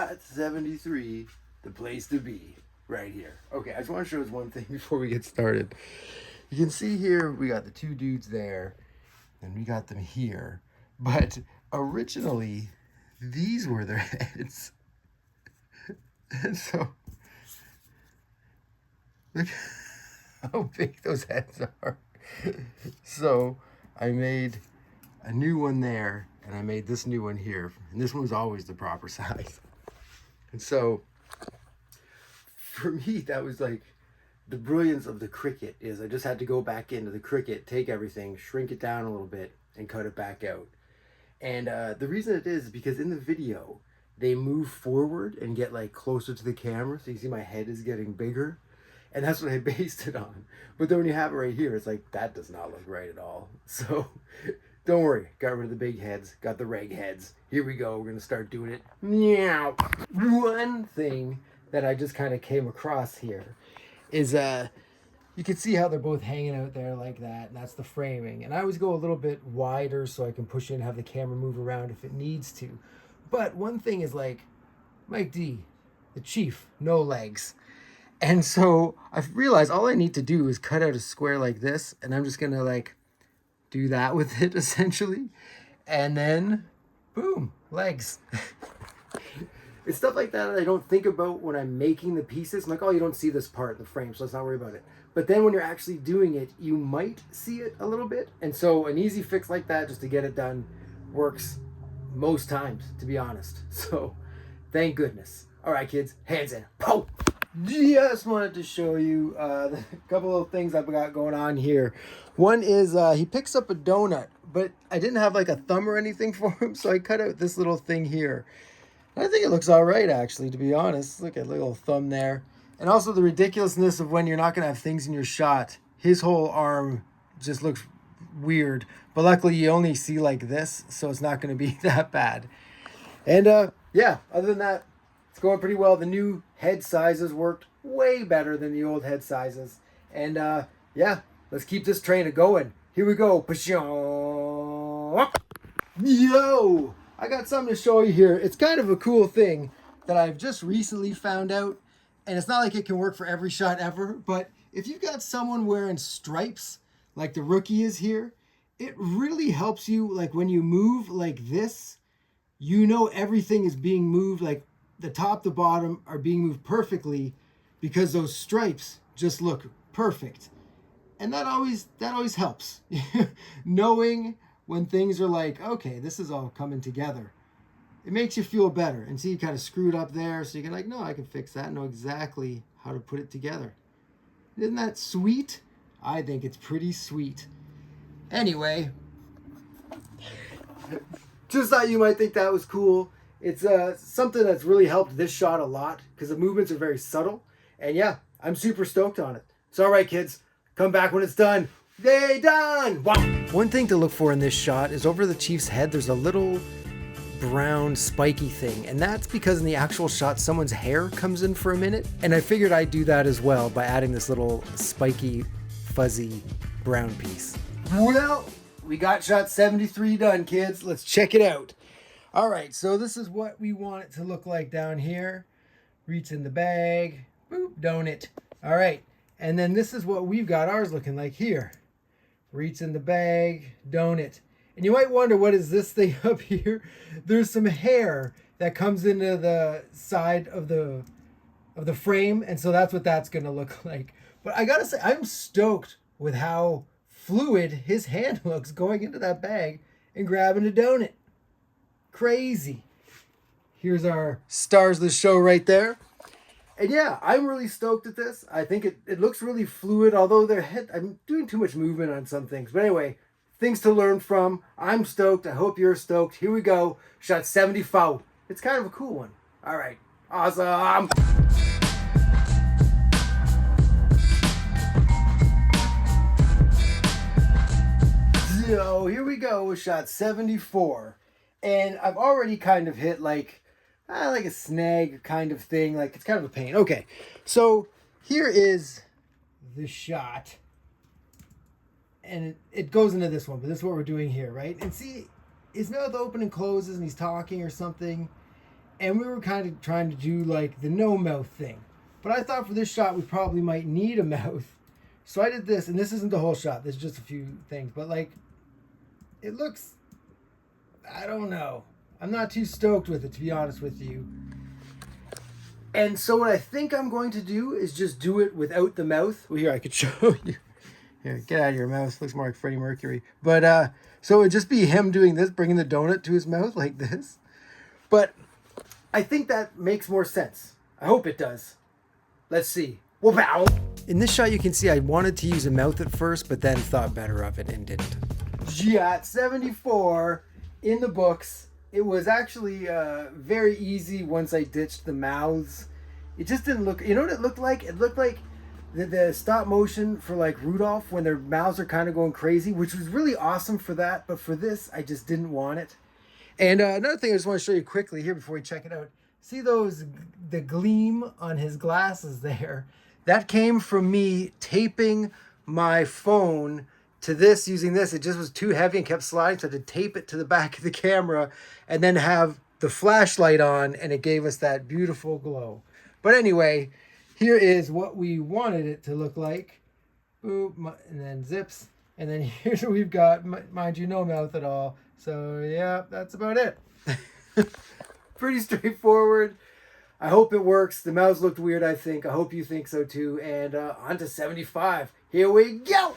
Shot 73, the place to be, right here. Okay, I just want to show us one thing before we get started. You can see here, we got the two dudes there, and we got them here. But originally, these were their heads. And so, look how big those heads are. So, I made a new one there, and I made this new one here. And this one was always the proper size. And so, for me, that was like the brilliance of the Cricut is I just had to go back into the Cricut, take everything, shrink it down a little bit, and cut it back out. And the reason it is because in the video, they move forward and get like closer to the camera. So you see my head is getting bigger. And that's what I based it on. But then when you have it right here, it's like, that does not look right at all. So don't worry. Got rid of the big heads. Got the reg heads. Here we go. We're going to start doing it. Meow. One thing that I just kind of came across here is you can see how they're both hanging out there like that. And that's the framing. And I always go a little bit wider so I can push in and have the camera move around if it needs to. But one thing is like, Mike D, the chief, no legs. And so I've realized all I need to do is cut out a square like this, and I'm just gonna like do that with it essentially. And then boom, legs. It's stuff like that I don't think about when I'm making the pieces. I'm like, oh, you don't see this part in the frame, so let's not worry about it. But then when you're actually doing it, you might see it a little bit. And so an easy fix like that, just to get it done, works most times, to be honest. So thank goodness. All right, kids, hands in. Pow! Just wanted to show you a couple of things I've got going on here. One is he picks up a donut, but I didn't have like a thumb or anything for him, so I cut out this little thing here. I think it looks all right, actually, to be honest. Look at the little thumb there. And also the ridiculousness of when you're not going to have things in your shot. His whole arm just looks weird. But luckily, you only see like this, so it's not going to be that bad. And yeah, other than that, it's going pretty well. The new head sizes worked way better than the old head sizes. And yeah, let's keep this train going. Here we go. Yo! I got something to show you here. It's kind of a cool thing that I've just recently found out. And it's not like it can work for every shot ever. But if you've got someone wearing stripes, like the rookie is here, it really helps you. Like when you move like this, you know everything is being moved, like the top to bottom are being moved perfectly because those stripes just look perfect. And that always helps. Knowing when things are like, okay, this is all coming together. It makes you feel better. And see, you kind of screwed up there, so you can like, no, I can fix that, know exactly how to put it together. Isn't that sweet? I think it's pretty sweet. Anyway, just thought you might think that was cool. It's something that's really helped this shot a lot because the movements are very subtle. And yeah, I'm super stoked on it. So all right, kids, come back when it's done. They done! Wow. One thing to look for in this shot is over the Chief's head, there's a little brown spiky thing. And that's because in the actual shot, someone's hair comes in for a minute. And I figured I'd do that as well by adding this little spiky, fuzzy brown piece. Well, we got shot 73 done, kids. Let's check it out. All right, so this is what we want it to look like down here. Reach in the bag, boop, donut. All right, and then this is what we've got ours looking like here. Reach in the bag, donut. And you might wonder, what is this thing up here? There's some hair that comes into the side of the frame, and so that's what that's gonna look like. But I gotta say, I'm stoked with how fluid his hand looks going into that bag and grabbing a donut. Crazy. Here's our stars of the show right there. And yeah, I'm really stoked at this. I think it looks really fluid, although I'm doing too much movement on some things. But anyway, things to learn from. I'm stoked. I hope you're stoked. Here we go. Shot 74. It's kind of a cool one. All right. Awesome. So here we go with shot 74. And I've already kind of hit like a snag kind of thing. Like it's kind of a pain. Okay, so here is the shot. And it goes into this one, but this is what we're doing here, right? And see, his mouth open and closes and he's talking or something. And we were kind of trying to do like the no mouth thing. But I thought for this shot we probably might need a mouth. So I did this, and this isn't the whole shot. There's just a few things. But like, it looks, I don't know. I'm not too stoked with it, to be honest with you. And so what I think I'm going to do is just do it without the mouth. Well, here, I could show you. Here, get out of your mouth. Looks more like Freddie Mercury. But, so it would just be him doing this, bringing the donut to his mouth like this. But I think that makes more sense. I hope it does. Let's see. Wow. In this shot, you can see I wanted to use a mouth at first, but then thought better of it and didn't. Shot 74 in the books. It was actually very easy once I ditched the mouths. It just didn't look, you know what it looked like? It looked like the stop motion for like Rudolph when their mouths are kind of going crazy, which was really awesome for that. But for this, I just didn't want it. And another thing I just want to show you quickly here before we check it out. See the gleam on his glasses there? That came from me taping my phone to this, using this. It just was too heavy and kept sliding, so I had to tape it to the back of the camera and then have the flashlight on, and it gave us that beautiful glow. But anyway, here is what we wanted it to look like. Boop, and then zips. And then here's what we've got. Mind you, no mouth at all. So yeah, that's about it. Pretty straightforward. I hope it works. The mouths looked weird, I think. I hope you think so too. And on to 75. Here we go.